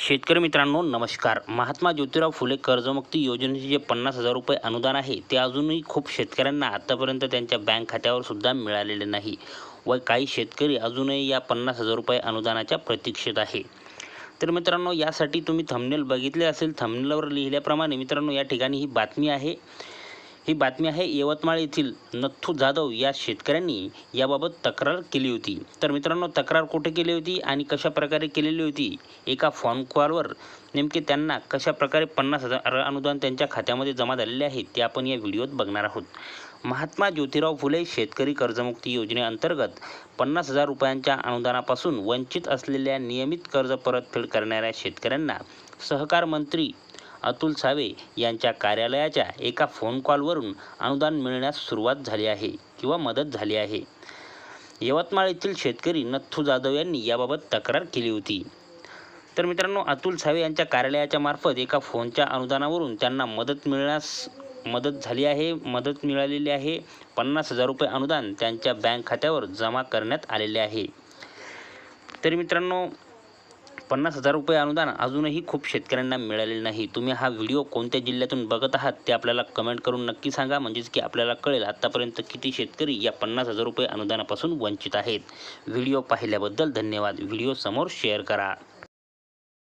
शेतकरी मित्रांनो नमस्कार. महात्मा ज्योतिराव फुले कर्जमुक्ती योजनेचे जे 50,000 रुपये अनुदान आहे ते अजूनही खूप शेतकऱ्यांना आतापर्यंत त्यांच्या बँक खात्यावर सुद्धा मिळालेले नाही व काही शेतकरी अजूनही या 50,000 रुपये अनुदानाच्या प्रतीक्षेत आहे. तर मित्रांनो यासाठी तुम्ही थंबनेल बघितले असेल. थंबनेलवर लिहिल्याप्रमाणे मित्रांनो या ठिकाणी ही बातमी आहे यवतमाळ येथील नथू जाधव या शेतकऱ्यांनी याबाबत तक्रार केली होती. तर मित्रांनो तक्रार कुठे केली होती आणि कशा प्रकारे केलेली होती, एका फोन कॉलवर नेमके त्यांना कशा प्रकारे 50,000 अनुदान त्यांच्या खात्यामध्ये जमा झालेले आहे ते आपण या व्हिडिओत बघणार आहोत. महात्मा ज्योतिराव फुले शेतकरी कर्जमुक्ती योजनेअंतर्गत 50,000 रुपयांच्या अनुदानापासून वंचित असलेल्या नियमित कर्ज परतफेड करणाऱ्या शेतकऱ्यांना सहकार मंत्री अतुल सावे यांच्या कार्यालयाच्या एका फोन कॉलवरून अनुदान मिळण्यास सुरुवात झाली आहे किंवा मदत झाली आहे. यवतमाळ येथील शेतकरी नथू जाधव यांनी याबाबत तक्रार केली होती. तर मित्रांनो अतुल सावे यांच्या कार्यालयाच्या मार्फत एका फोनच्या अनुदानावरून त्यांना मदत मिळालेली आहे. 50,000 रुपये अनुदान त्यांच्या बँक खात्यावर जमा करण्यात आलेले आहे. तर मित्रांनो 50,000 रुपये अनुदान अजूनही खूप शेतकऱ्यांना मिळालेले नाही. तुम्ही हा व्हिडिओ कोणत्या जिल्ह्यातून बघत आहात ते आपल्याला कमेंट करून नक्की सांगा, म्हणजेच की आपल्याला कळेल आत्तापर्यंत किती शेतकरी या 50,000 रुपये अनुदानापासून वंचित आहेत. व्हिडिओ पाहिल्याबद्दल धन्यवाद. व्हिडिओ समोर शेअर करा.